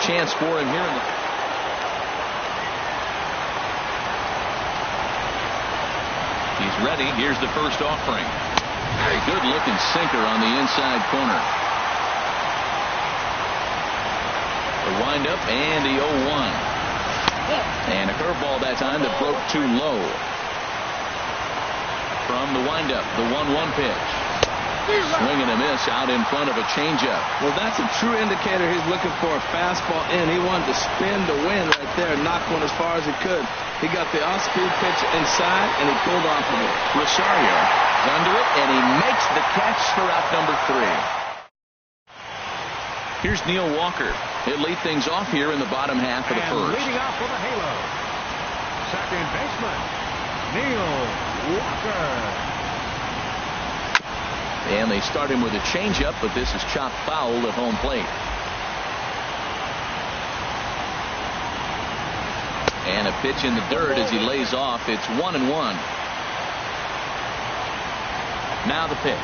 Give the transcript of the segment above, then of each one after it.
chance for him here in the... He's ready. Here's the first offering. Very good looking sinker on the inside corner. The windup and the 0-1. And a curveball that time that broke too low. From the windup, the 1-1 pitch. Swing and a miss out in front of a changeup. Well, that's a true indicator he's looking for a fastball in. He wanted to spin the wind right there, knock one as far as he could. He got the off-speed pitch inside, and he pulled off of it. Rosario is under it, and he makes the catch for out number 3. Here's Neil Walker. He'll lead things off here in the bottom half of the first. Leading off for the Halo, second baseman, Neil Walker. And they start him with a changeup, but this is chopped foul at home plate. And a pitch in the dirt as he lays off. It's 1-1. Now the pitch.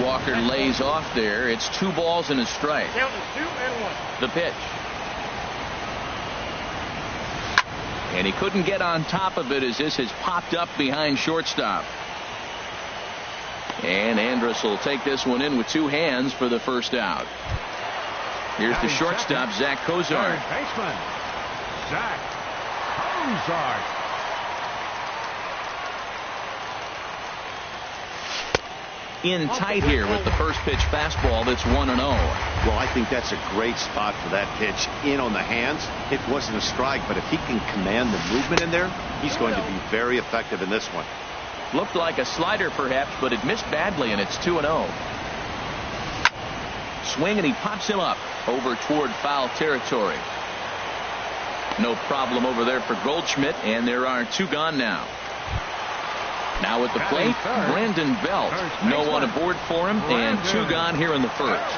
Walker lays off there. It's 2 balls and a strike. The pitch. And he couldn't get on top of it as this has popped up behind shortstop. And Andrus will take this one in with 2 hands for the first out. Here's the shortstop, Zach Cozart. Third baseman, Zach Cozart. In tight here with the first pitch fastball that's 1-0. Well, I think that's a great spot for that pitch. In on the hands. It wasn't a strike, but if he can command the movement in there, he's going to be very effective in this one. Looked like a slider perhaps, but it missed badly, and it's 2-0. Swing, and he pops him up over toward foul territory. No problem over there for Goldschmidt, and there are 2 gone now. Now at the plate, Brandon Belt. No one aboard for him, and 2 gone here in the first.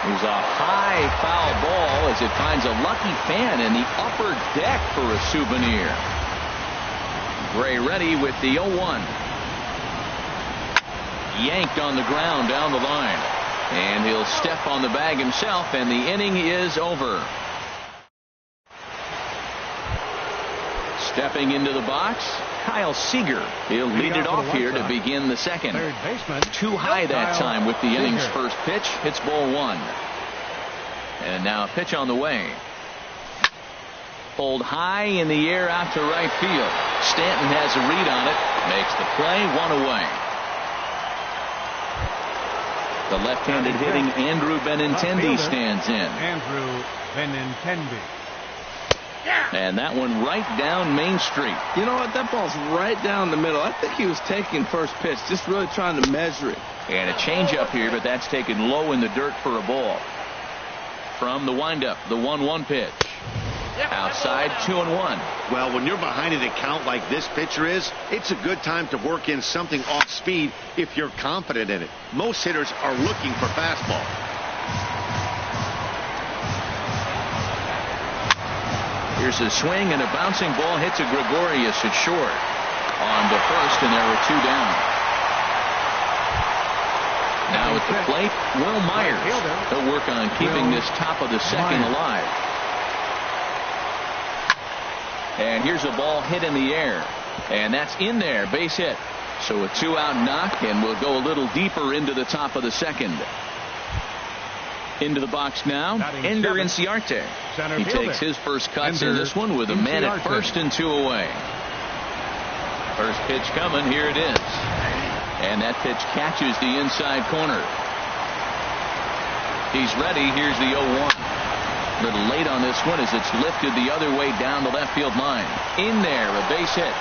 Here's a high foul ball as it finds a lucky fan in the upper deck for a souvenir. Gray ready with the 0-1. Yanked on the ground down the line. And he'll step on the bag himself, and the inning is over. Stepping into the box, Kyle Seager. He'll lead it off here to begin the second. Third baseman, Too high that time with the inning's first pitch. It's ball 1. And now a pitch on the way. Pulled high in the air out to right field. Stanton has a read on it. Makes the play, 1 away. The left-handed hitting Andrew Benintendi stands in. Andrew Benintendi. And that one right down Main Street. You know what? That ball's right down the middle. I think he was taking first pitch, just really trying to measure it. And a changeup here, but that's taken low in the dirt for a ball. From the windup, the 1-1 pitch. Outside, 2-1. Well, when you're behind an account like this pitcher is, it's a good time to work in something off speed if you're confident in it. Most hitters are looking for fastball. Here's a swing, and a bouncing ball hits a Gregorius at short. On to first, and there were 2 down. Now at the plate, Will Myers. He'll work on keeping this top of the second alive. And here's a ball hit in the air. And that's in there, base hit. So a 2-out knock, and we'll go a little deeper into the top of the second. Into the box now, Ender Inciarte. He takes his first cuts in this one with a man at first and 2 away. First pitch coming, here it is. And that pitch catches the inside corner. He's ready, here's the 0-1. A little late on this one as it's lifted the other way down the left field line. In there, a base hit.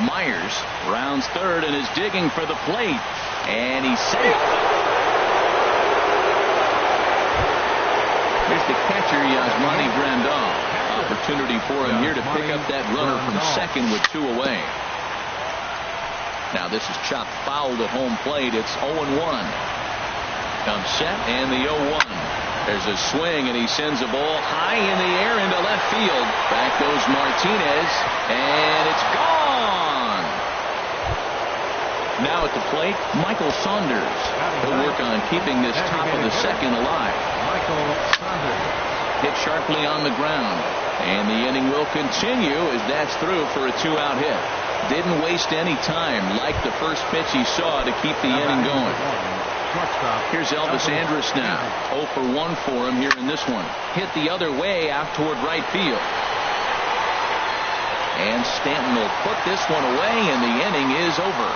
Myers rounds third and is digging for the plate. And he's safe. Here's the catcher, Yasmani Grandal. Opportunity for him here to pick up that runner from second with 2 away. Now this is chopped foul to home plate. It's 0-1. Comes set and the 0-1. There's a swing and he sends a ball high in the air into left field. Back goes Martinez and it's gone. Now at the plate, Michael Saunders. He'll work on keeping this top of the second alive. Michael Saunders. Hit sharply on the ground. And the inning will continue as that's through for a 2-out hit. Didn't waste any time like the first pitch he saw to keep the inning going. Here's Elvis Andrus now. 0 for 1 for him here in this one. Hit the other way out toward right field. And Stanton will put this one away, and the inning is over.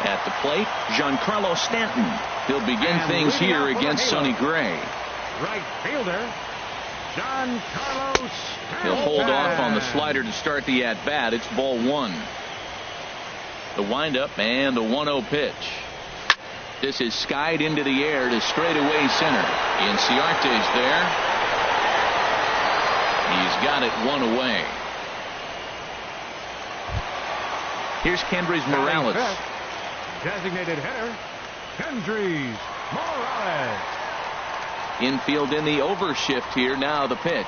At the plate, Giancarlo Stanton. He'll begin things here against Sonny Gray. Right fielder, Giancarlo Stanton. He'll hold off on the slider to start the at-bat. It's ball 1. The windup and the 1-0 pitch. This is skied into the air to straightaway center. Inciarte's there. He's got it 1 away. Here's Kendrys Morales. Designated hitter, Kendrys Morales. Infield in the overshift here. Now the pitch.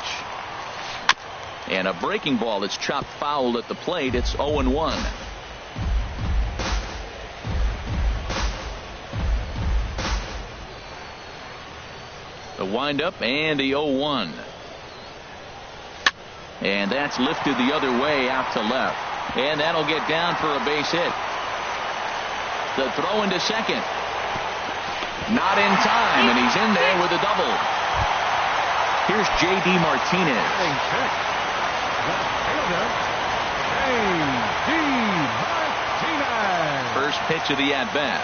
And a breaking ball that's chopped foul at the plate. It's 0-1. The windup and the 0-1. And that's lifted the other way out to left. And that'll get down for a base hit. The throw into second. Not in time, and he's in there with a double. Here's J.D. Martinez. First pitch of the at-bat.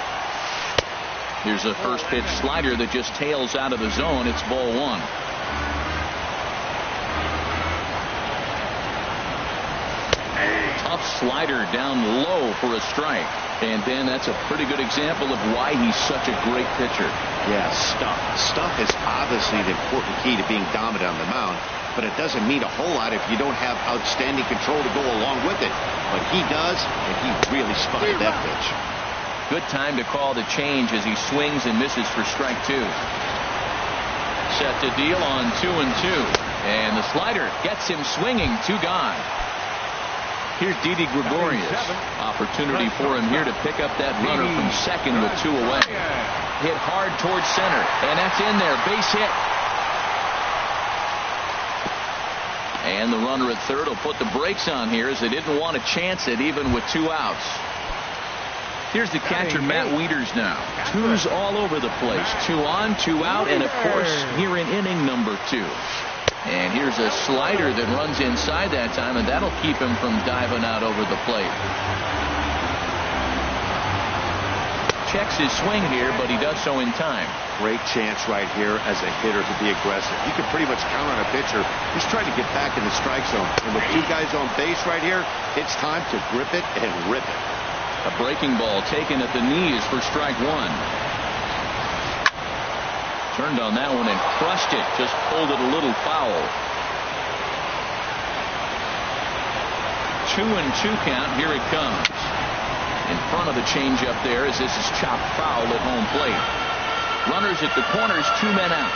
Here's a first pitch slider that just tails out of the zone. It's ball 1. Tough slider down low for a strike. And then that's a pretty good example of why he's such a great pitcher. Yeah, stuff. Stuff is obviously the important key to being dominant on the mound, but it doesn't mean a whole lot if you don't have outstanding control to go along with it. But he does, and he really spotted that pitch. Good time to call the change as he swings and misses for strike 2. Set to deal on 2-2. And the slider gets him swinging. 2 gone. Here's Didi Gregorius. Opportunity for him here to pick up that runner from second with 2 away. Hit hard towards center. And that's in there. Base hit. And the runner at third will put the brakes on here as they didn't want to chance it even with 2 outs. Here's the catcher, Matt Wieters now. 2s all over the place. 2 on, 2 out, and of course, here in inning number 2. And here's a slider that runs inside that time, and that'll keep him from diving out over the plate. Checks his swing here, but he does so in time. Great chance right here as a hitter to be aggressive. You can pretty much count on a pitcher who's trying to get back in the strike zone. And with 2 guys on base right here, it's time to grip it and rip it. A breaking ball taken at the knees for strike 1. Turned on that one and crushed it. Just pulled it a little foul. 2-2 count. Here it comes. In front of the changeup there as this is chopped foul at home plate. Runners at the corners, 2 men out.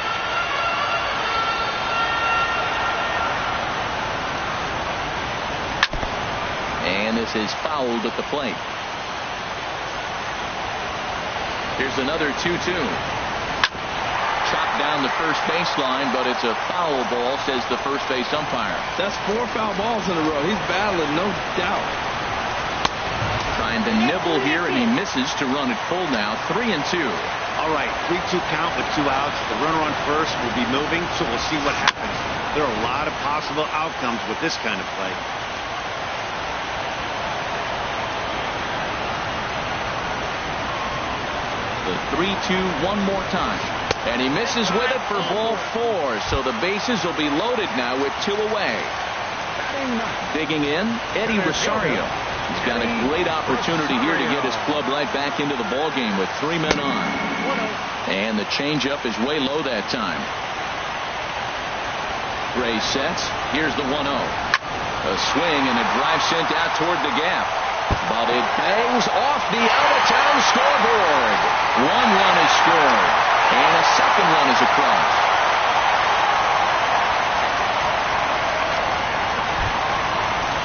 And this is fouled at the plate. Here's another 2-2. Chopped down the first baseline, but it's a foul ball, says the first base umpire. That's 4 foul balls in a row. He's battling, no doubt. Trying to nibble here, and he misses to run it full now. 3-2. All right, 3-2 count with 2 outs. The runner on first will be moving, so we'll see what happens. There are a lot of possible outcomes with this kind of play. The 3-2 one more time. And he misses with it for ball 4. So the bases will be loaded now with 2 away. Digging in, Eddie Rosario. He's got a great opportunity here to get his club right back into the ballgame with 3 men on. And the changeup is way low that time. Gray sets. Here's the 1-0. A swing and a drive sent out toward the gap. But it bangs off the out-of-town scoreboard. 1 run is scored. And a second run is across.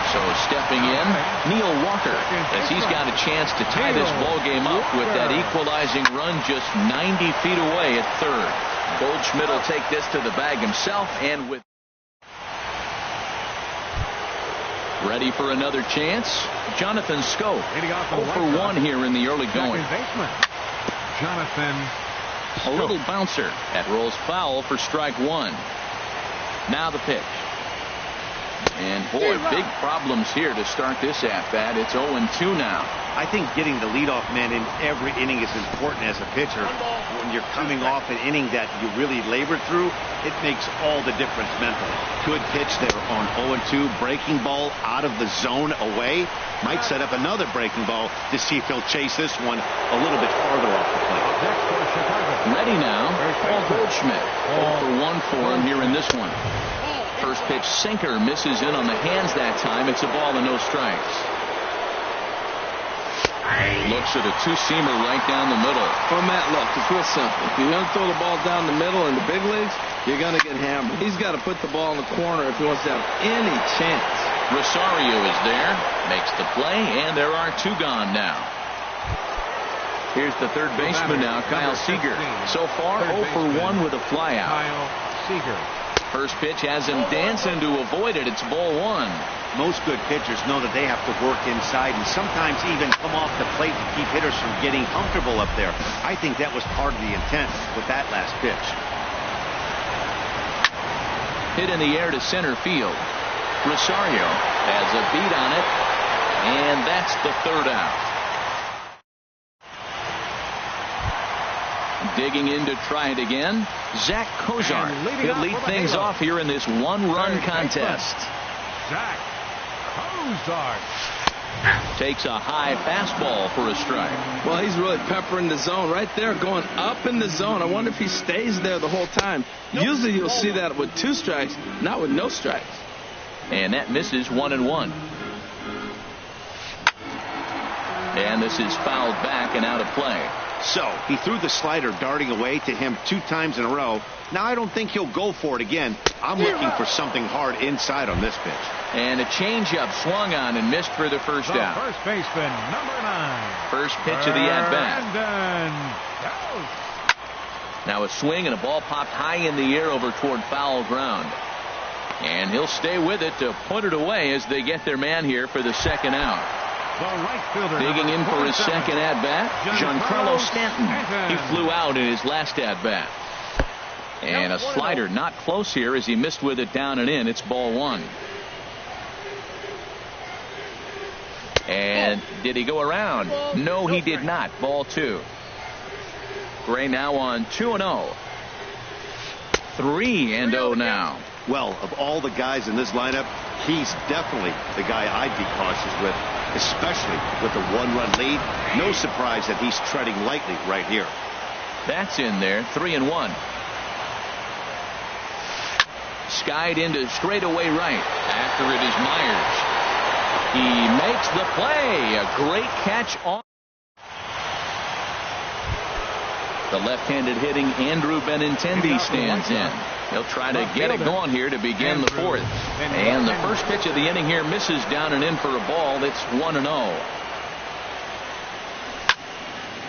So a step Stepping in, Neil Walker, as he's got a chance to tie this ball game up with that equalizing run just 90 feet away at third. Goldschmidt will take this to the bag himself, and with ready for another chance, Jonathan Scope. 0 for 1 here in the early going. Jonathan A little bouncer. That rolls foul for strike one. Now the pitch. And boy, big problems here to start this at-bat. It's 0-2 now. I think getting the leadoff man in every inning is important as a pitcher. When you're coming off an inning that you really labored through, it makes all the difference mentally. Good pitch there on 0-2. Breaking ball out of the zone away. Might set up another breaking ball to see if he'll chase this one a little bit farther off the plate. Ready now, Paul Goldschmidt. 0 for 1 for him here in this one. First pitch sinker misses in on the hands that time. It's a ball and no strikes. Looks at a two-seamer right down the middle. Well, Matt, look, it's real simple. If you're going to throw the ball down the middle in the big leagues, you're going to get hammered. He's got to put the ball in the corner if he wants to have any chance. Rosario is there, makes the play, and there are two gone now. Here's the third baseman now, Kyle Seager. So far, 0 for 1 with a flyout. Kyle Seager. First pitch has him dancing to avoid it. It's ball one. Most good pitchers know that they have to work inside and sometimes even come off the plate to keep hitters from getting comfortable up there. I think that was part of the intent with that last pitch. Hit in the air to center field. Rosario has a beat on it, and that's the third out. Digging in to try it again, Zach Kozar. He'll lead things off here in this one-run contest. Zach Kozar takes a high fastball for a strike. Well, he's really peppering the zone right there, going up in the zone. I wonder if he stays there the whole time. Usually you'll see that with 2 strikes, not with no strikes. And that misses 1-1. And this is fouled back and out of play. So he threw the slider darting away to him 2 times in a row. Now I don't think he'll go for it again. I'm looking for something hard inside on this pitch. And a changeup swung on and missed for the first out. First baseman, number 9. First pitch of the at-bat. And now a swing and a ball popped high in the air over toward foul ground. And he'll stay with it to put it away as they get their man here for the second out. right fielder, digging in for his second at-bat, Giancarlo Stanton. He flew out in his last at-bat. And a slider not close here as he missed with it down and in. It's ball one. And did he go around? No, he did not. Ball two. Gray now on 2-0. 3-0 now. Well, of all the guys in this lineup, he's definitely the guy I'd be cautious with, especially with a one-run lead. No surprise that he's treading lightly right here. That's in there. 3-1. Skied into straightaway right. After it is Myers. He makes the play. A great catch on. The left-handed hitting Andrew Benintendi stands in. He'll try to get it going here to begin the fourth. And the first pitch of the inning here misses down and in for a ball. It's 1-0.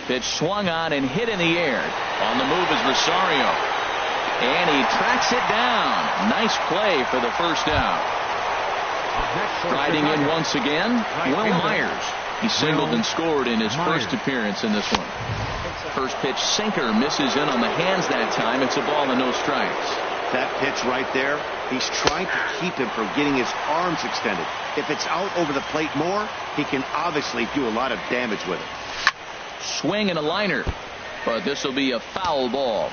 Pitch swung on and hit in the air. On the move is Rosario. And he tracks it down. Nice play for the first out. Striding in once again, Will Myers. He singled and scored in his first appearance in this one. First pitch sinker misses in on the hands that time. It's a ball and no strikes. That pitch right there, he's trying to keep him from getting his arms extended. If it's out over the plate more, he can obviously do a lot of damage with it. Swing and a liner, but this will be a foul ball.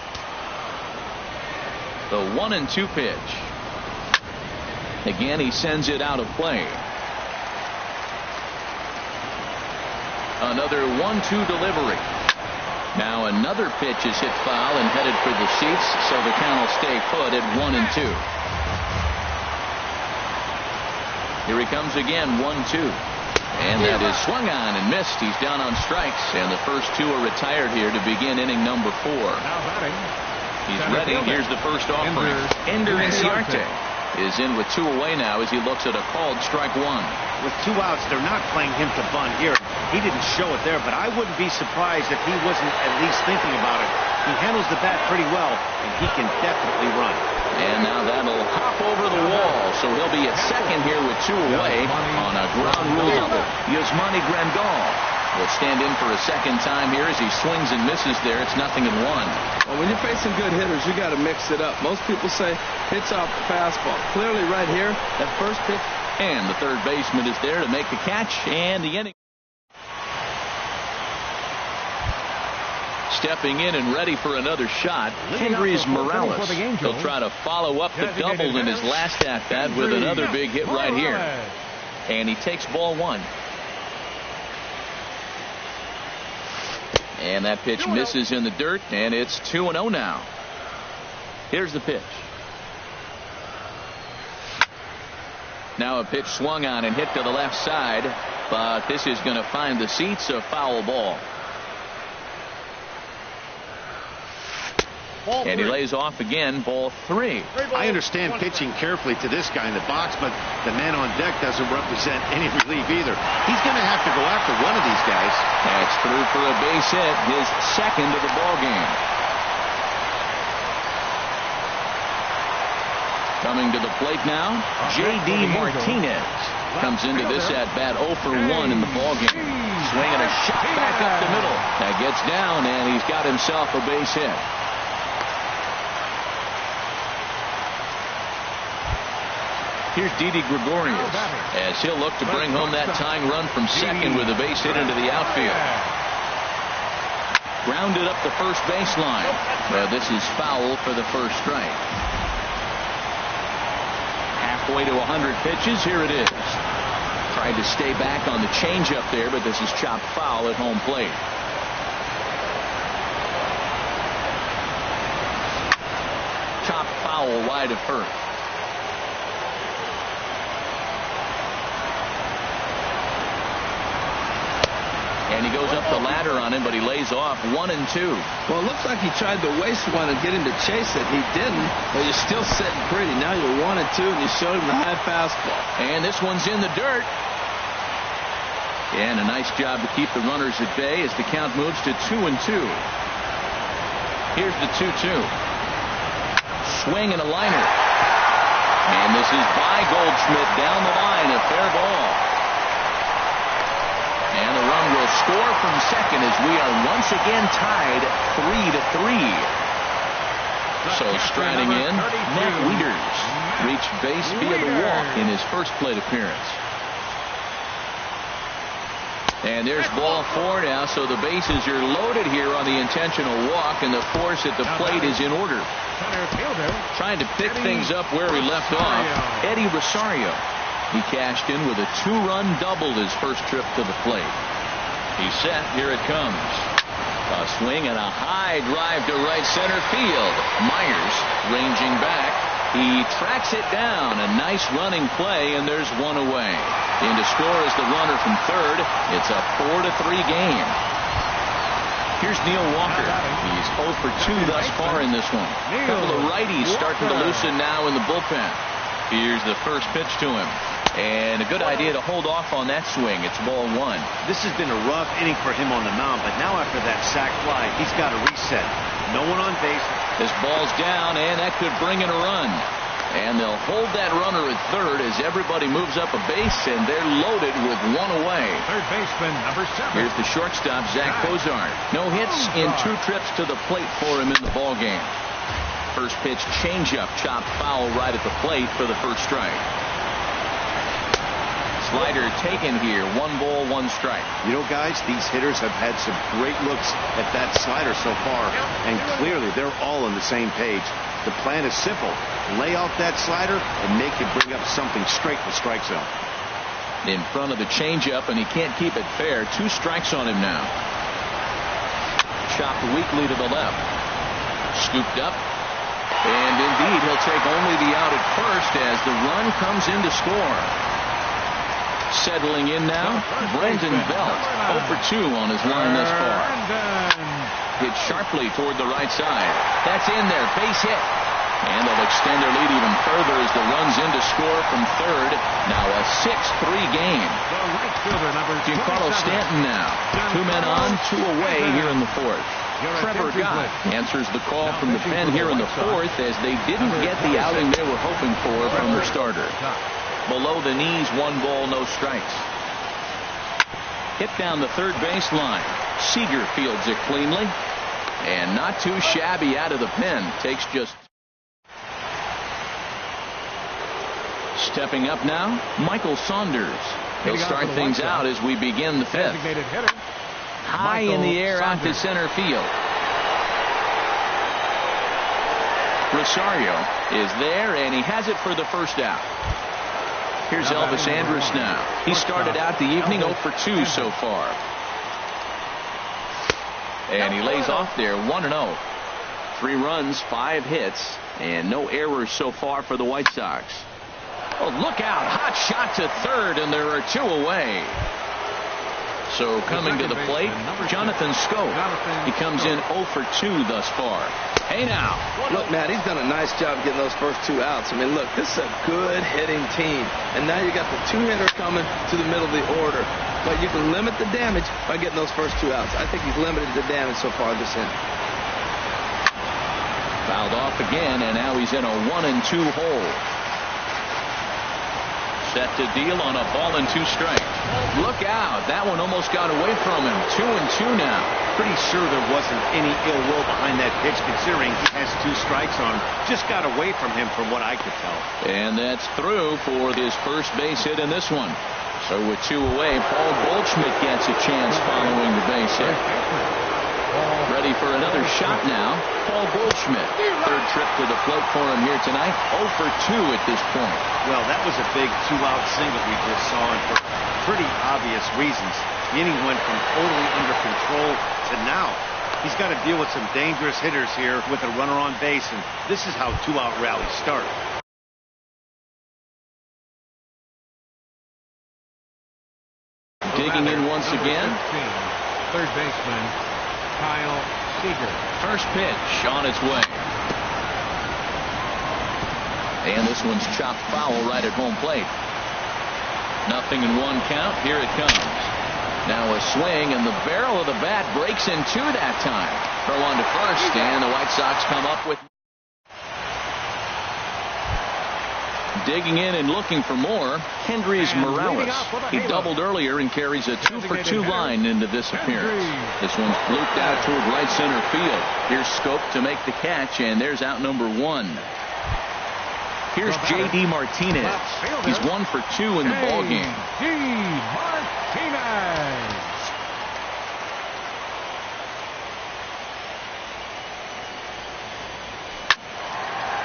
The 1-2 pitch. Again, he sends it out of play. Another 1-2 delivery. Now another pitch is hit foul and headed for the seats, so the count will stay put at 1-2. Here he comes again, 1-2. And that is swung on and missed. He's down on strikes, and the first two are retired here to begin inning number 4. He's ready. Here's the first offering. Ender Inciarte is in with 2 away now as he looks at a called strike one. with 2 outs, they're not playing him to bunt here. He didn't show it there, but I wouldn't be surprised if he wasn't at least thinking about it. He handles the bat pretty well, and he can definitely run. And now that'll hop over the wall, so he'll be at second here with 2 away on a ground rule double. Yasmani Grandal will stand in for a second time here as he swings and misses there. It's 0-1. Well, when you're facing good hitters, you got to mix it up. Most people say hits off the fastball. Clearly right here, that first pitch. And the third baseman is there to make the catch, and the inning. Stepping in and ready for another shot, Kendrys Morales. He'll try to follow up the double in his last at-bat with another big hit right here. And he takes ball 1. And that pitch misses in the dirt, and it's 2-0 now. Here's the pitch. Now a pitch swung on and hit to the left side, but this is going to find the seats, a foul ball. And he lays off again, ball 3. I understand pitching carefully to this guy in the box, but the man on deck doesn't represent any relief either. He's going to have to go after one of these guys. That's through for a base hit, his second of the ball game. Coming to the plate now, J.D. Martinez comes into this at-bat 0 for 1 in the ball game. Swinging a shot back up the middle. That gets down, and he's got himself a base hit. Here's Didi Gregorius as he'll look to bring home that tying run from second with a base hit into the outfield. Grounded up the first baseline. Well, this is foul for the first strike. Halfway to 100 pitches. Here it is. Tried to stay back on the changeup there, but this is chopped foul at home plate. Chopped foul wide of first. And he goes up the ladder on him, but he lays off 1 and 2. Well, it looks like he tried to waste one and get him to chase it. He didn't, but you're still sitting pretty. Now you're 1 and 2, and you showed him the high fastball. And this one's in the dirt. And a nice job to keep the runners at bay as the count moves to 2 and 2. Here's the 2-2. Swing and a liner. And this is by Goldschmidt down the line, a fair ball. And the run will score from second as we are once again tied 3-3. So striding in, Matt Wieters reached base via the walk in his first plate appearance. And there's ball 4 now, so the bases are loaded here on the intentional walk, and the force at the plate is in order. Trying to pick things up where we left off, Eddie Rosario. He cashed in with a 2-run double his first trip to the plate. He's set. Here it comes. A swing and a high drive to right center field. Myers ranging back. He tracks it down. A nice running play, and there's 1 away. In to score is the runner from third. It's a 4-3 game. Here's Neil Walker. He's 0 for 2 thus far in this one. A couple of righties starting to loosen now in the bullpen. Here's the first pitch to him. And a good idea to hold off on that swing. It's ball 1. This has been a rough inning for him on the mound, but now after that sac fly, he's got to reset. No one on base. This ball's down, and that could bring in a run. And they'll hold that runner at third as everybody moves up a base, and they're loaded with 1 away. Third baseman, number 7. Here's the shortstop, Zach Cozart. No hits in 2 trips to the plate for him in the ball game. First pitch changeup, chopped foul right at the plate for the first strike. Slider taken here. 1 ball, 1 strike. You know, guys, these hitters have had some great looks at that slider so far, and clearly they're all on the same page. The plan is simple. Lay off that slider and make it bring up something straight in the strike zone. In front of the changeup, and he can't keep it fair. 2 strikes on him now. Chopped weakly to the left. Scooped up. And indeed, he'll take only the out at first as the run comes in to score. Settling in now, Brendan Belt, 0 for 2 on his line thus far. Hit sharply toward the right side. That's in there, base hit. And they'll extend their lead even further as the run's in to score from third. Now a 6-3 game. The right fielder, number Giancarlo 27. Stanton now. 2 men on, 2 away here in the fourth. Trevor Gott answers the call from the pen here in the fourth as they didn't get the outing they were hoping for from their starter. Below the knees, 1 ball, no strikes. Hit down the third baseline. Seager fields it cleanly. And not too shabby out of the pen. Takes just... Stepping up now, Michael Saunders. He'll start things out as we begin the fifth. Designated hitter. High in the air out to center field. Rosario is there, and he has it for the first out. Here's Elvis Andrus now. He started out the evening 0 for 2 so far. And he lays off there 1-0. 3 runs, 5 hits, and no errors so far for the White Sox. Oh, look out. Hot shot to third, and there are 2 away. So coming to the plate, Jonathan Scope. He comes in 0 for 2 thus far. Hey now. Look, Matt, he's done a nice job getting those first 2 outs. I mean, look, this is a good hitting team. And now you got the 2-hitter coming to the middle of the order. But you can limit the damage by getting those first 2 outs. I think he's limited the damage so far this inning. Fouled off again, and now he's in a 1-2 hole. Set to deal on a ball and 2 strikes. Look out. That one almost got away from him. 2-2 now. Pretty sure there wasn't any ill will behind that pitch, considering he has 2 strikes on him. Just got away from him from what I could tell. And that's through for his first base hit in this one. So with 2 away, Paul Goldschmidt gets a chance following the base hit. Ready for another shot now, Paul Goldschmidt. Third trip to the plate for him here tonight. 0 for 2 at this point. Well, that was a big 2-out single we just saw, and for pretty obvious reasons. The inning went from totally under control to now. He's got to deal with some dangerous hitters here with a runner on base, and this is how 2-out rallies start. Digging in once again. Third baseman, Kyle Seager. First pitch on its way. And this one's chopped foul right at home plate. 0-1 count. Here it comes. Now a swing, and the barrel of the bat breaks in 2 that time. Throw on to first, and the White Sox come up with... Digging in and looking for more, Hendrys Morales. He doubled earlier and carries a 2 for 2 line into this appearance. This one's blooped out toward right center field. Here's Scope to make the catch, and there's out number 1. Here's J.D. Martinez. He's 1 for 2 in the ballgame. Martinez.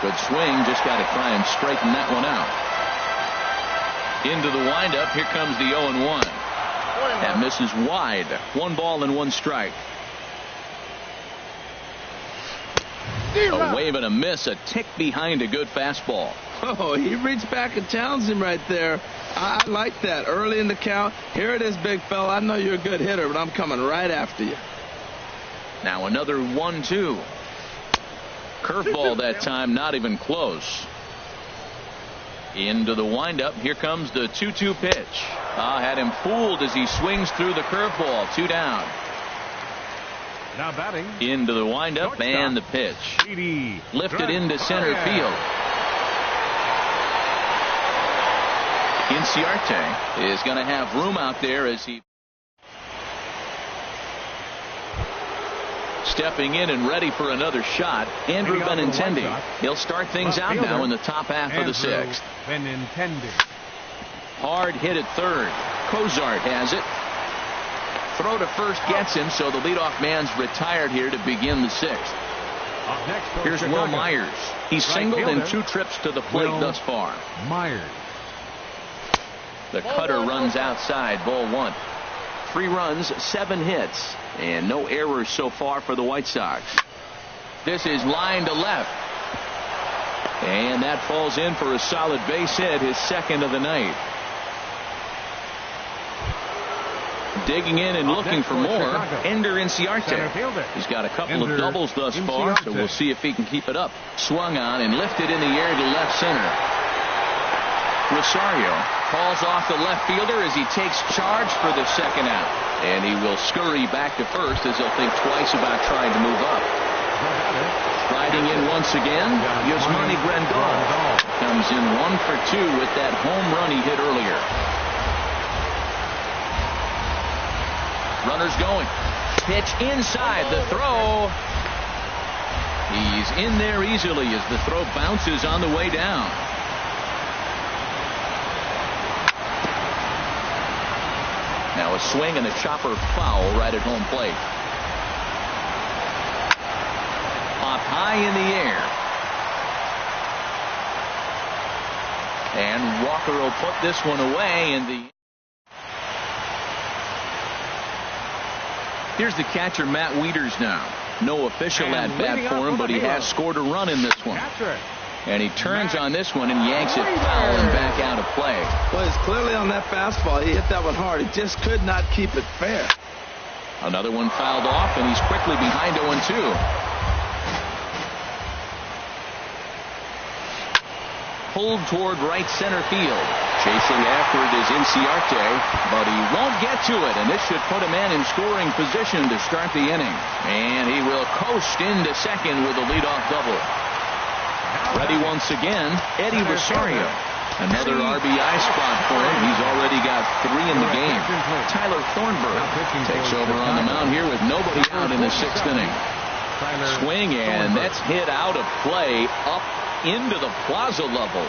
Good swing, just got to try and straighten that one out. Into the windup, here comes the 0-1. That misses wide. 1 ball and 1 strike. A wave and a miss, a tick behind a good fastball. Oh, he reached back and challenged him right there. I like that. Early in the count. Here it is, big fella. I know you're a good hitter, but I'm coming right after you. Now another 1-2. Curveball that time, not even close. Into the windup. Here comes the 2-2 pitch. Had him fooled as he swings through the curveball. 2 down. Now batting. Into the windup and the pitch. Lifted into center field. Inciarte is going to have room out there as he... Stepping in and ready for another shot, Andrew Benintendi. He'll start things out now in the top half of the 6th. Hard hit at third. Cozart has it. Throw to first gets him, so the leadoff man's retired here to begin the 6th. Here's Will Myers. He's singled in 2 trips to the plate thus far. Myers. The cutter runs outside, ball 1. 3 runs, 7 hits, and no errors so far for the White Sox. This is line to left. And that falls in for a solid base hit, his 2nd of the night. digging in and looking for more. Ender Inciarte. He's got a couple of doubles thus far, so we'll see if he can keep it up. Swung on and lifted in the air to left center. Rosario calls off the left fielder as he takes charge for the second out. And he will scurry back to first as he'll think twice about trying to move up. Riding in once again, Yasmani Grandal comes in 1 for 2 with that home run he hit earlier. Runners going. Pitch inside. The throw. He's in there easily as the throw bounces on the way down. Now a swing and a chopper foul right at home plate. Popped high in the air. And Walker will put this one away in the... Here's the catcher, Matt Wieters now. No official at-bat for him, but he has scored a run in this one. And he turns on this one and yanks it foul and back out of play. Well, he's clearly on that fastball. He hit that one hard. He just could not keep it fair. Another one fouled off, and he's quickly behind 0-2. Pulled toward right center field. Chasing after it is Inciarte, but he won't get to it, and this should put a man in scoring position to start the inning. And he will coast into second with a leadoff double. Ready once again, Eddie Rosario. Another RBI spot for him. He's already got 3 in the game. Tyler Thornburg takes over on the mound here with nobody out in the 6th inning. Swing, and that's hit out of play up into the plaza level.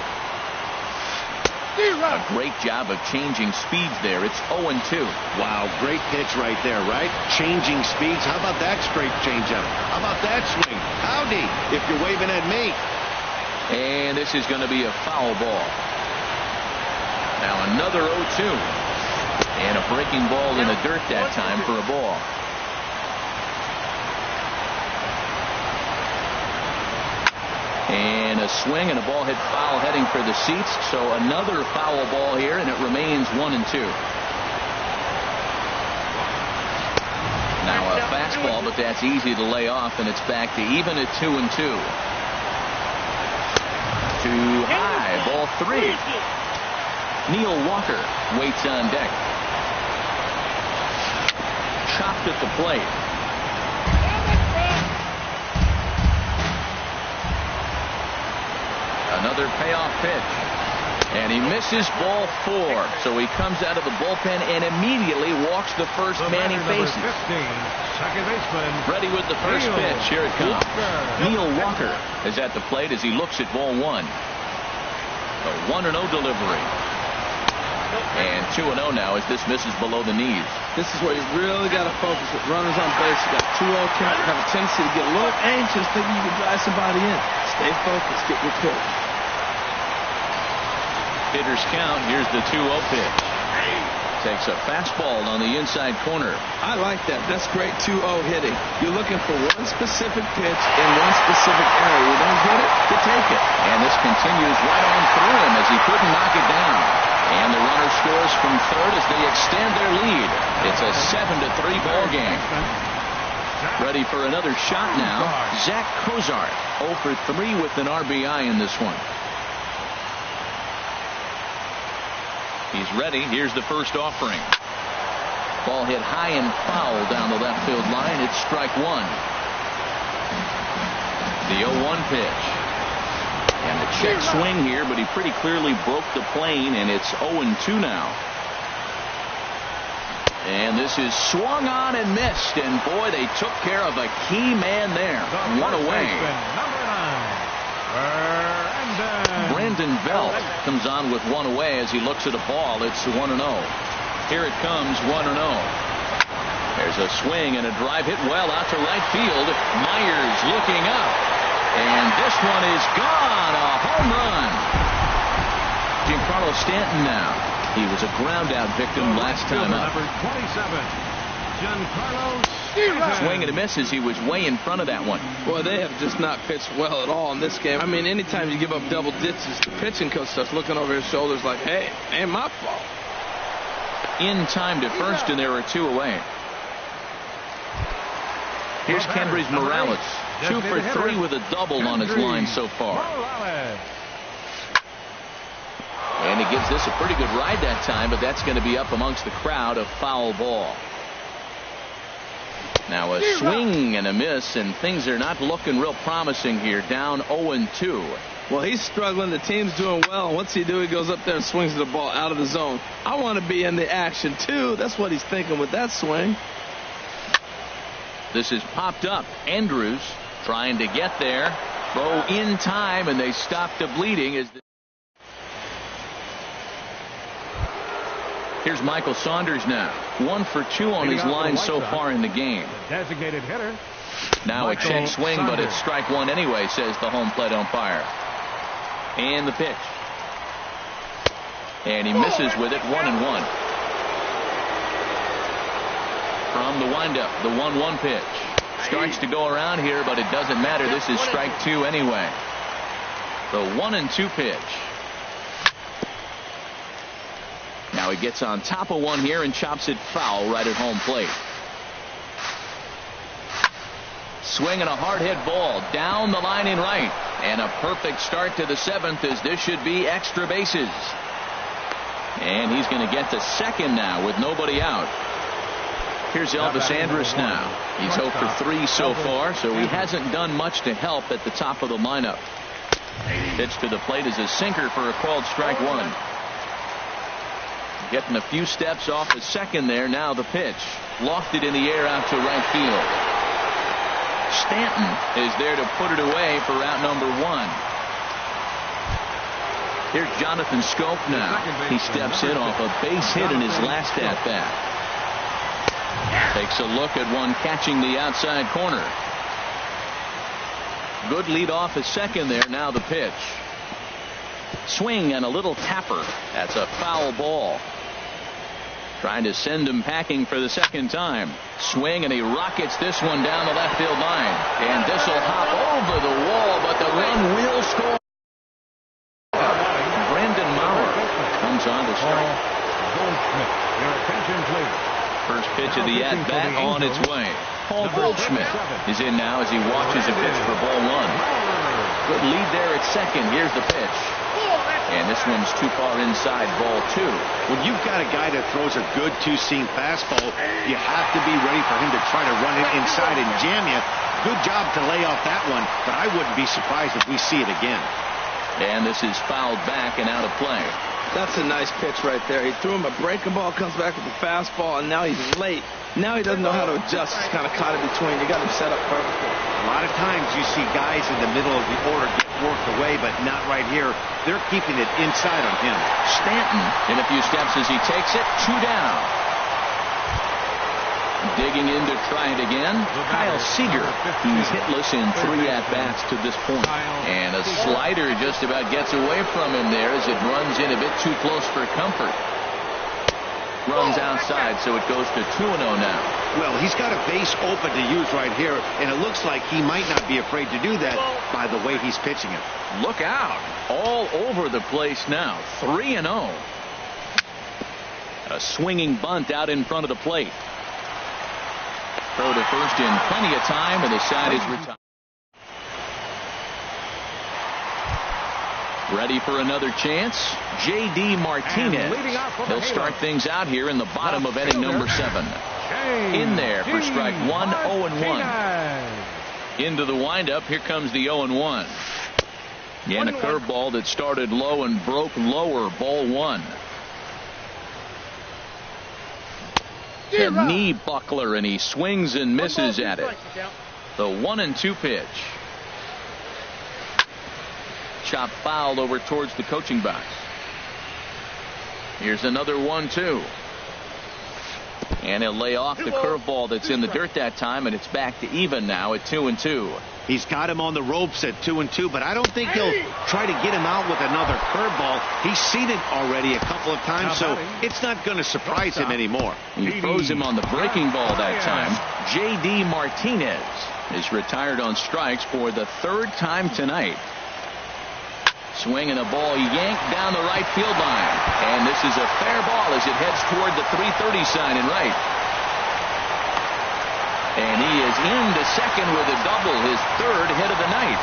A great job of changing speeds there. It's 0-2. Wow, great pitch right there, right? Changing speeds. How about that straight changeup? How about that swing? Howdy, if you're waving at me. And this is going to be a foul ball. Now another 0-2. And a breaking ball in the dirt that time for a ball. And a swing and a ball hit foul heading for the seats. So another foul ball here, and it remains 1-2. Now a fastball, but that's easy to lay off, and it's back to even at 2-2. Too high, ball 3. Neil Walker waits on deck. Chopped at the plate. Another payoff pitch. And he misses ball 4. So he comes out of the bullpen and immediately walks the first man he faces. Ready with the first pitch. Here it comes. Neil Walker is at the plate as he looks at ball 1. A 1-0 delivery. And 2-0 now as this misses below the knees. This is where you really got to focus with runners on base. You got 2-0 count. You have a tendency to get a little anxious thinking you can drive somebody in. Stay focused. Get your pitch. Hitter's count. Here's the 2-0 pitch. Takes a fastball on the inside corner. I like that. That's great 2-0 hitting. You're looking for one specific pitch in one specific area. You don't get it, you take it. And this continues right on through him as he couldn't knock it down. And the runner scores from third as they extend their lead. It's a 7-3 ball game. Ready for another shot now. Zach Cozart 0 for 3 with an RBI in this one. He's ready. Here's the first offering. Ball hit high and foul down the left field line. It's strike 1. The 0-1 pitch. And the check swing here, but he pretty clearly broke the plane, and it's 0-2 now. And this is swung on and missed, and boy, they took care of a key man there. One away. Brandon Belt comes on with one away as he looks at a ball. It's 1-0. Here it comes, 1-0. There's a swing and a drive hit well out to right field. Myers looking up. And this one is gone. A home run. Giancarlo Stanton now. He was a ground out victim last time up. Number 27. Giancarlo Swing and a miss as he was way in front of that one. Boy, they have just not pitched well at all in this game. I mean, anytime you give up double digits, the pitching coach starts looking over his shoulders like, hey, ain't my fault. in time to first, and there are 2 away. Here's Kendrys Morales, 2 for 3 with a double on his line so far. And he gives this a pretty good ride that time, but that's going to be up amongst the crowd, a foul ball. Now a swing and a miss, and things are not looking real promising here. Down 0-2. Well, he's struggling. The team's doing well. What's he do? He goes up there and swings the ball out of the zone. I want to be in the action, too. That's what he's thinking with that swing. This is popped up. Andrews trying to get there. Throw in time, and they stop the bleeding. Here's Michael Saunders now. 1 for 2 on his line so far in the game. Designated hitter. Now a check swing, but it's strike 1 anyway, says the home plate umpire. And the pitch. And he misses with it, 1-1. From the windup, the 1-1 pitch. Starts to go around here, but it doesn't matter. This is strike 2 anyway. The 1-2 pitch. Now he gets on top of one here and chops it foul right at home plate. Swinging a hard hit ball down the line in right. And a perfect start to the 7th, as this should be extra bases. And he's going to get to second now with nobody out. Here's Elvis Andrus now. He's 0 for 3 so far, so he hasn't done much to help at the top of the lineup. Pitch to the plate is a sinker for a called strike 1. Getting a few steps off the second there. Now the pitch. Lofted in the air out to right field. Stanton is there to put it away for out number 1. Here's Jonathan Scope now. He steps in off a base hit in his last at-bat. Takes a look at one catching the outside corner. Good lead off at second there. Now the pitch. Swing and a little tapper. That's a foul ball. Trying to send him packing for the second time. Swing, and he rockets this one down the left field line. And this will hop over the wall, but the run will score. Brandon Maurer comes on to start. First pitch of the at-bat on its way. Paul Goldschmidt is in now as he watches a pitch for ball 1. Good lead there at second. Here's the pitch. And this one's too far inside, ball 2. When you've got a guy that throws a good 2-seam fastball, you have to be ready for him to try to run it inside and jam you. Good job to lay off that one, but I wouldn't be surprised if we see it again. And this is fouled back and out of play. That's a nice pitch right there. He threw him a breaking ball, comes back with the fastball, and now he's late. Now he doesn't know how to adjust. He's kind of caught in between. You got him set up perfectly. A lot of times you see guys in the middle of the order get worked away, but not right here. They're keeping it inside on him. Stanton in a few steps as he takes it. 2 down. Digging in to try it again. Kyle Seager. He's hitless in 3 at-bats to this point. And a slider just about gets away from him there as it runs in a bit too close for comfort. Runs outside, so it goes to 2-0 now. Well, he's got a base open to use right here, and it looks like he might not be afraid to do that by the way he's pitching it. Look out. All over the place now. 3-0. A swinging bunt out in front of the plate. Throw to first in plenty of time, and the side is retired. Ready for another chance. J.D. Martinez. He'll start things out here in the bottom of inning number 7. In there for strike 1, 0-1. Into the windup. Here comes the 0-1. And a curveball that started low and broke lower. Ball 1. A knee buckler, and he swings and misses at it. The 1-2 pitch. Chop fouled over towards the coaching box. Here's another 1-2. And he'll lay off the curveball that's in the dirt that time, and it's back to even now at 2-2. He's got him on the ropes at 2-2, but I don't think he'll try to get him out with another curveball. He's seen it already a couple of times, so it's not going to surprise him anymore. He throws him on the breaking ball that time. J.D. Martinez is retired on strikes for the 3rd time tonight. Swing and a ball yanked down the right field line. And this is a fair ball as it heads toward the 330 sign in right. And he is into second with a double, his third hit of the night.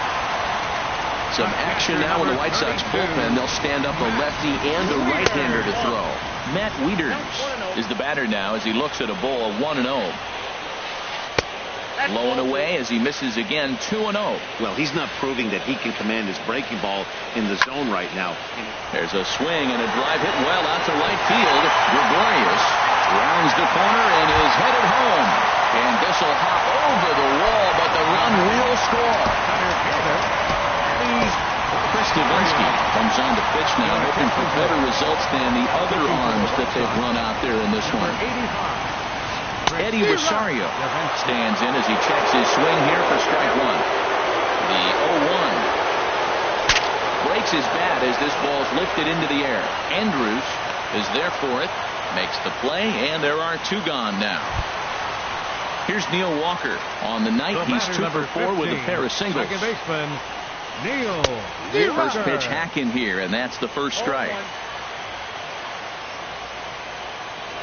Some action now in the White Sox bullpen. They'll stand up a lefty and a right-hander to throw. Matt Wieters is the batter now as he looks at a ball of 1-0. Low and away as he misses again, 2-0. Well, he's not proving that he can command his breaking ball in the zone right now. There's a swing and a drive hit well out to right field. Gregorius rounds the corner and is headed home. And this will hop over the wall, but the run will score. Chris Davinsky comes on the pitch now, hoping for better results than the other arms that they've run out there in this one. Eddie Rosario stands in as he checks his swing here for strike one. The 0-1 breaks his bat as this ball is lifted into the air. Andrews is there for it, makes the play, and there are two gone now. Here's Neil Walker. On the night, he's 2 for 4 with a pair of singles. Second baseman, Neil. First pitch hack in here, and that's the first strike.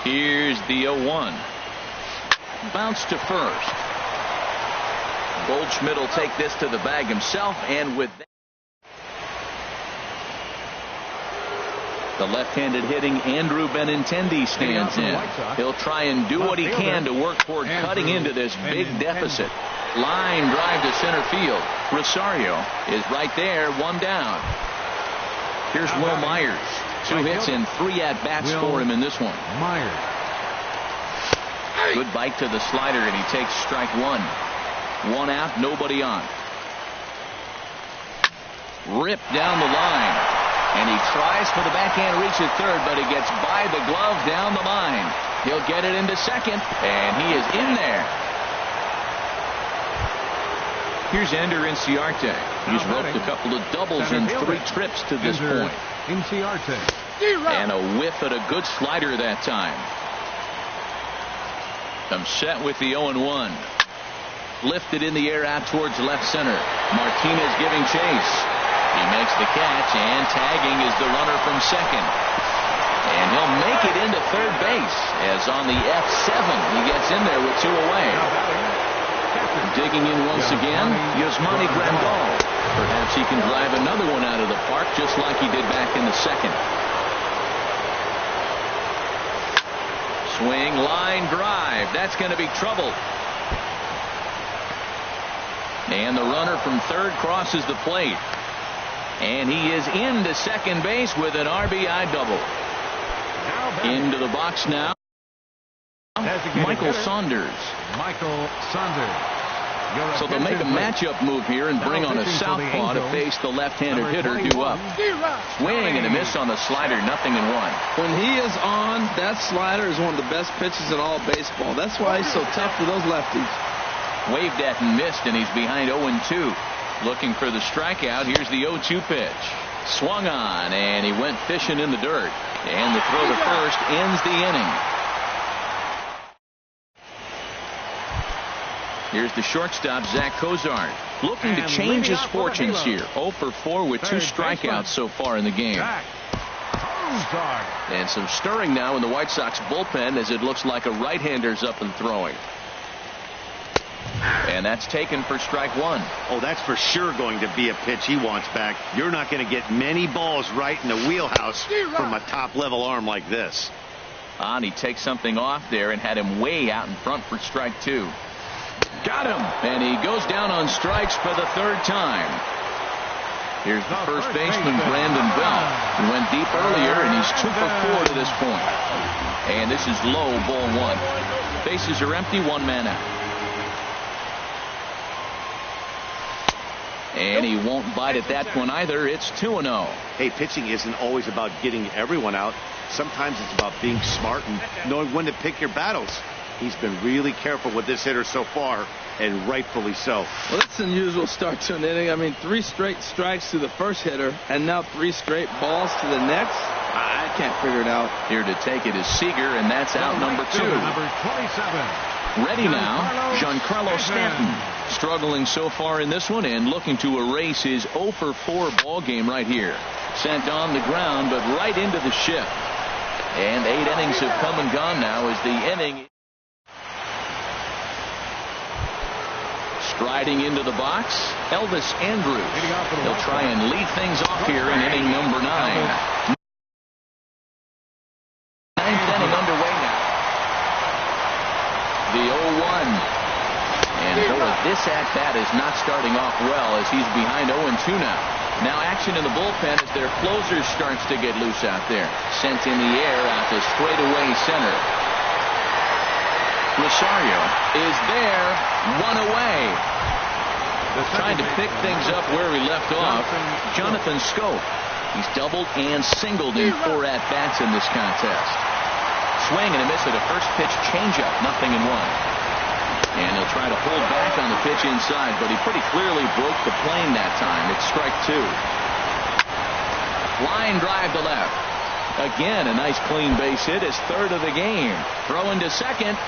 Here's the 0-1. Bounce to first. Goldschmidt will take this to the bag himself, and with that, the left-handed hitting Andrew Benintendi stands in. He'll try and do what he can to work toward cutting into this big deficit. Line drive to center field. Rosario is right there, one down. Here's Will Myers. 2 hits and 3 at-bats for him in this one. Good bite to the slider, and he takes strike one. 1 out, nobody on. Rip down the line. And he tries for the backhand reach at third, but he gets by the glove down the line. He'll get it into second, and he is in there. Here's Ender Inciarte. He's roped a couple of doubles in 3 trips to this point. And a whiff at a good slider that time. I'm set with the 0-1. Lifted in the air out towards left center. Martinez giving chase. He makes the catch, and tagging is the runner from second. And he'll make it into third base as on the F7 he gets in there with 2 away. Digging in once again, Yasmani Grandal. Perhaps he can drive another one out of the park just like he did back in the second. Swing, line drive. That's going to be trouble. And the runner from third crosses the plate. And he is into second base with an RBI double. Into the box now, Michael Saunders. So they'll make a matchup move here and bring on a southpaw to face the left-handed hitter due up. Swing and a miss on the slider, 0-1. When he is on, that slider is one of the best pitches in all baseball. That's why he's so tough for those lefties. Waved at and missed, and he's behind 0-2. Looking for the strikeout. Here's the 0-2 pitch. Swung on, and he went fishing in the dirt. And the throw to first ends the inning. Here's the shortstop, Zach Cozart, looking to change his fortunes here. 0 for 4 with 2 strikeouts so far in the game. And some stirring now in the White Sox bullpen as it looks like a right-hander's up and throwing. And that's taken for strike one. Oh, that's for sure going to be a pitch he wants back. You're not going to get many balls right in the wheelhouse from a top-level arm like this. And he takes something off there and had him way out in front for strike two. Got him. And he goes down on strikes for the third time. Here's the first baseman, Brandon Bell. He went deep earlier, and he's 2 for 4 to this point. And this is low, ball one. Bases are empty, 1 man out. And he won't bite at that one either. It's 2-0. Hey, pitching isn't always about getting everyone out. Sometimes it's about being smart and knowing when to pick your battles. He's been really careful with this hitter so far, and rightfully so. Well, that's an unusual start to an inning. I mean, 3 straight strikes to the first hitter, and now 3 straight balls to the next. I can't figure it out. Here to take it is Seager, and that's out number 2. Number 27. Ready now, Giancarlo Stanton. Struggling so far in this one and looking to erase his 0 for 4 ball game right here. Sent on the ground, but right into the ship. And 8 innings have come and gone now as the inning. Striding into the box, Elvis Andrus. He'll try and lead things off here in inning number 9. 9th inning underway now. The 0-1. And boy, this at-bat is not starting off well as he's behind 0-2 now. Now action in the bullpen as their closer starts to get loose out there. Sent in the air out to straightaway center. Rosario is there, 1 away. Trying to pick things up where he left off. Jonathan Scope. He's doubled and singled in 4 at-bats in this contest. Swing and a miss at a first pitch changeup, 0-1. And he'll try to hold back on the pitch inside, but he pretty clearly broke the plane that time. It's strike 2. Line drive to left. Again, a nice clean base hit, his 3rd of the game. Throwing to second.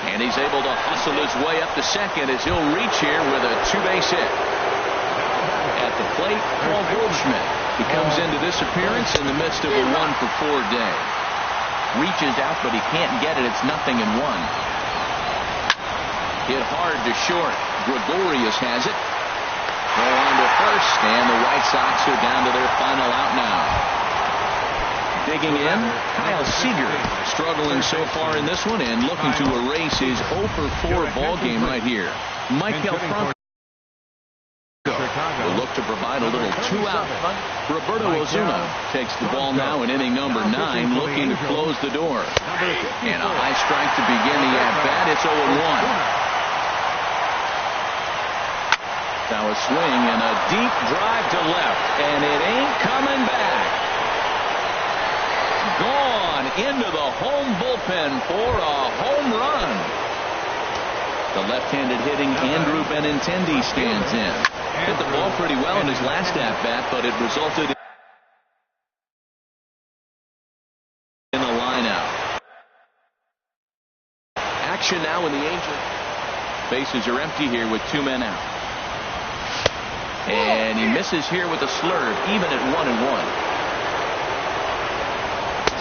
And he's able to hustle his way up to second as he'll reach here with a 2-base hit. At the plate, Paul Goldschmidt. He comes into this appearance in the midst of a 1 for 4 day. Reaches out, but he can't get it. It's 0-1. Hit hard to short. Gregorius has it. Throw on to first, and the White Sox are down to their final out now. Digging in, Kyle Seager, struggling so far in this one and looking to erase his 0 for 4 ball game right here. Michael Franco will look to provide a little 2-out. Roberto Ozuna takes the ball now in inning number 9, looking to close the door. And a high strike to begin the at-bat. It's 0-1. Now a swing and a deep drive to left, and it ain't coming back. Gone into the home bullpen for a home run. The left-handed hitting Andrew Benintendi stands in. Hit the ball pretty well in his last at-bat, but it resulted in a line-out. Action now in the Angels. Bases are empty here with 2 men out. And he misses here with a slurve, even at 1-1.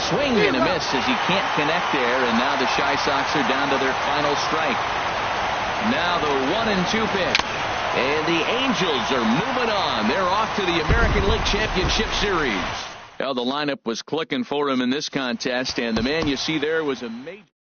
Swing and a miss as he can't connect there, and now the Chi Sox are down to their final strike. Now the 1-2 pitch. And the Angels are moving on. They're off to the American League Championship Series. Well, the lineup was clicking for him in this contest, and the man you see there was a major...